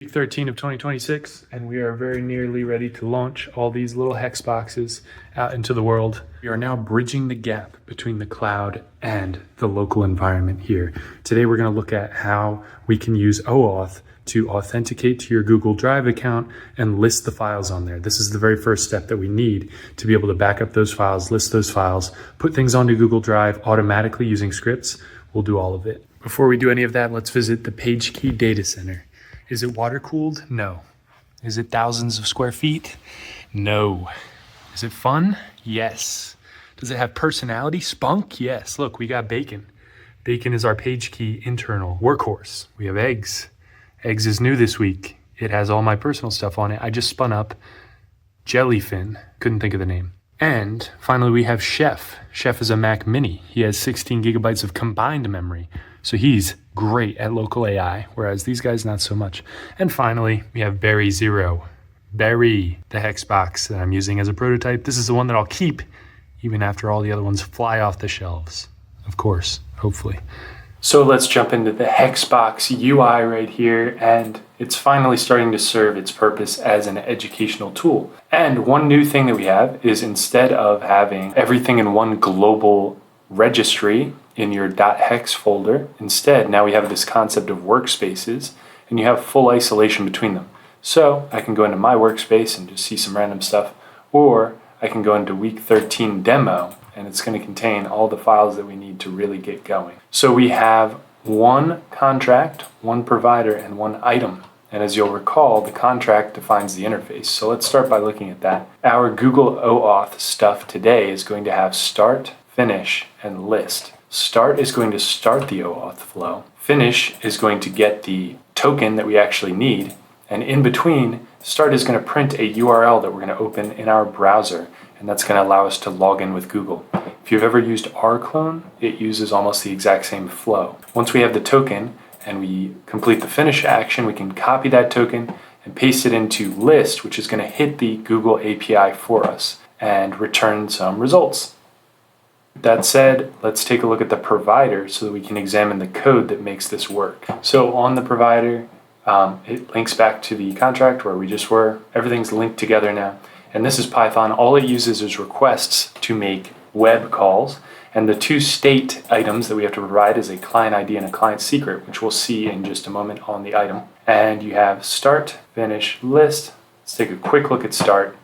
Week 13 of 2026, and we are very nearly ready to launch all these little hex boxes out into the world. We are now bridging the gap between the cloud and the local environment here. Today, we're going to look at how we can use OAuth to authenticate to your Google Drive account and list the files on there. This is the very first step that we need to be able to back up those files, list those files, put things onto Google Drive automatically using scripts. We'll do all of it. Before we do any of that, let's visit the PageKey data center. Is it water cooled? No. Is it thousands of square feet? No. Is it fun? Yes. Does it have personality? Spunk? Yes. Look, we got bacon. Bacon is our PageKey internal workhorse. We have eggs. Eggs is new this week. It has all my personal stuff on it. I just spun up Jellyfin. Couldn't think of the name. And finally, we have Chef. Chef is a Mac Mini. He has 16 gigabytes of combined memory. So he's great at local AI, whereas these guys not so much. And finally, we have Berry Zero. Berry, the HexBox that I'm using as a prototype. This is the one that I'll keep even after all the other ones fly off the shelves. Of course, hopefully. So let's jump into the HexBox UI right here, and it's finally starting to serve its purpose as an educational tool. And one new thing that we have is instead of having everything in one global registry in your .hex folder, instead now we have this concept of workspaces, and you have full isolation between them. So I can go into my workspace and just see some random stuff, or I can go into week 13 demo, and it's going to contain all the files that we need to really get going. So we have one contract, one provider, and one item. And as you'll recall, the contract defines the interface. So let's start by looking at that. Our Google OAuth stuff today is going to have start, finish, and list. Start is going to start the OAuth flow. Finish is going to get the token that we actually need. And in between, start is going to print a URL that we're going to open in our browser. And that's going to allow us to log in with Google. If you've ever used rclone, it uses almost the exact same flow. Once we have the token and we complete the finish action, we can copy that token and paste it into list, which is going to hit the Google API for us and return some results. That said, let's take a look at the provider so that we can examine the code that makes this work. So on the provider, it links back to the contract where we just were. Everything's linked together now. And this is Python. All it uses is requests to make web calls. And the two state items that we have to provide is a client ID and a client secret, which we'll see in just a moment on the item. And you have start, finish, list. Let's take a quick look at start.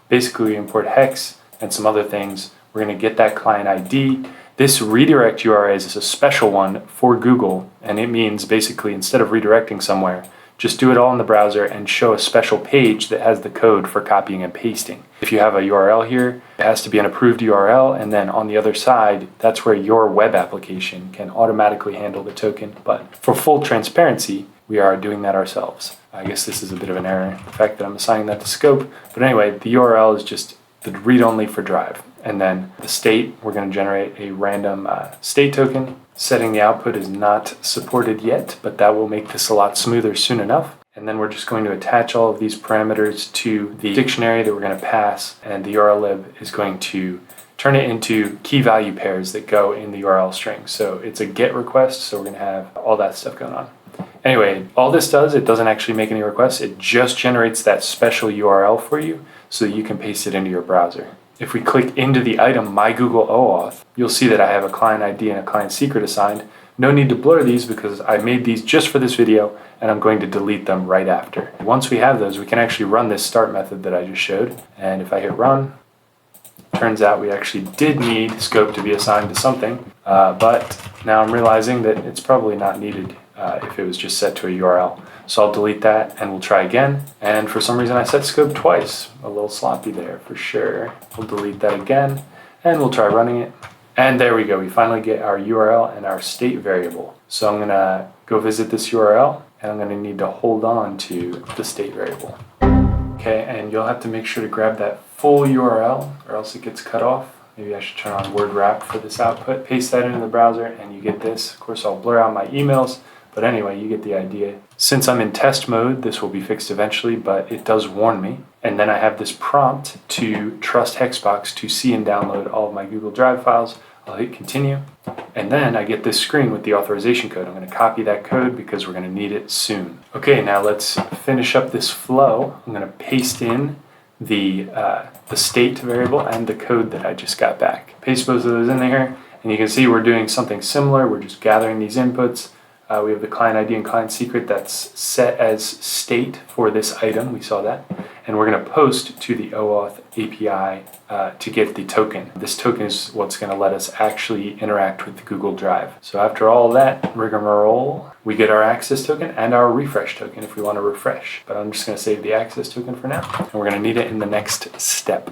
Basically, we import hex and some other things. We're going to get that client ID. This redirect URI is a special one for Google. And it means basically instead of redirecting somewhere, just do it all in the browser and show a special page that has the code for copying and pasting. If you have a URL here, it has to be an approved URL, and then on the other side, that's where your web application can automatically handle the token. But for full transparency, we are doing that ourselves. I guess this is a bit of an error, the fact that I'm assigning that to scope. But anyway, the URL is just the read-only for Drive. And then the state, we're going to generate a random state token. Setting the output is not supported yet, but that will make this a lot smoother soon enough. And then we're just going to attach all of these parameters to the dictionary that we're going to pass, and the URL lib is going to turn it into key value pairs that go in the URL string. So it's a GET request, so we're going to have all that stuff going on. Anyway, all this does, it doesn't actually make any requests. It just generates that special URL for you so that you can paste it into your browser. If we click into the item MyGoogleOAuth, you'll see that I have a client ID and a client secret assigned. No need to blur these because I made these just for this video and I'm going to delete them right after. Once we have those, we can actually run this start method that I just showed. And if I hit run, turns out we actually did need scope to be assigned to something, but now I'm realizing that it's probably not needed if it was just set to a URL. So I'll delete that and we'll try again. And for some reason I set scope twice. A little sloppy there for sure. We'll delete that again and we'll try running it. And there we go. We finally get our URL and our state variable. So I'm gonna go visit this URL and I'm gonna need to hold on to the state variable. Okay, and you'll have to make sure to grab that full URL or else it gets cut off. Maybe I should turn on word wrap for this output. Paste that into the browser and you get this. Of course, I'll blur out my emails. But anyway, you get the idea. Since I'm in test mode, this will be fixed eventually, but it does warn me. And then I have this prompt to trust HexBox to see and download all of my Google Drive files I'll hit continue, and then I get this screen with the authorization code. I'm going to copy that code because we're going to need it soon. Okay, now let's finish up this flow. I'm going to paste in the state variable and the code that I just got back. Paste both of those in there, and you can see we're doing something similar. We're just gathering these inputs. We have the client ID and client secret that's set as state for this item. We saw that. And we're going to post to the OAuth API to get the token. This token is what's going to let us actually interact with the Google Drive. So after all that rigmarole, we get our access token and our refresh token if we want to refresh. But I'm just going to save the access token for now. And we're going to need it in the next step.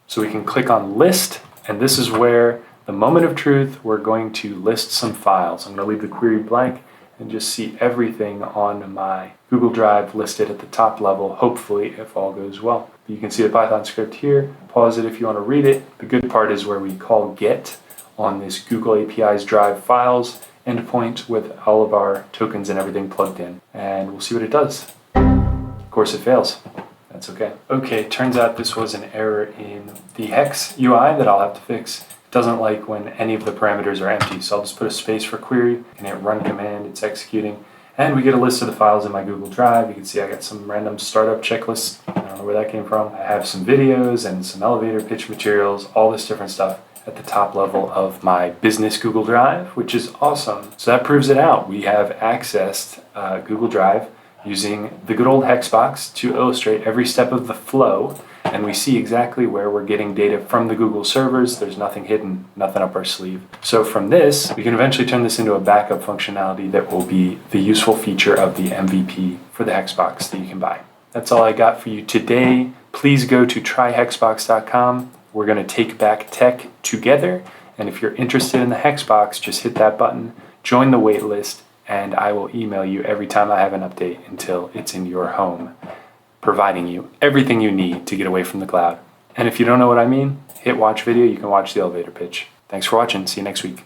So we can click on list, and this is where the moment of truth, we're going to list some files. I'm going to leave the query blank and just see everything on my Google Drive listed at the top level, hopefully, if all goes well. You can see the Python script here. Pause it if you want to read it. The good part is where we call get on this Google API's Drive files endpoint with all of our tokens and everything plugged in. And we'll see what it does. Of course, it fails. That's okay. Okay, turns out this was an error in the Hex UI that I'll have to fix. Doesn't like when any of the parameters are empty, so I'll just put a space for query and hit run command. It's executing, and we get a list of the files in my Google Drive. You can see I got some random startup checklists. I don't know where that came from. I have some videos and some elevator pitch materials, all this different stuff at the top level of my business Google Drive, which is awesome. So that proves it out. We have accessed Google Drive using the good old HexBox to illustrate every step of the flow. And we see exactly where we're getting data from the Google servers. There's nothing hidden, nothing up our sleeve. So from this, we can eventually turn this into a backup functionality that will be the useful feature of the MVP for the HexBox that you can buy. That's all I got for you today. Please go to tryhexbox.com. We're going to take back tech together. And if you're interested in the HexBox, just hit that button, join the wait list, and I will email you every time I have an update until it's in your home, providing you everything you need to get away from the cloud. And if you don't know what I mean, hit watch video. You can watch the elevator pitch. Thanks for watching. See you next week.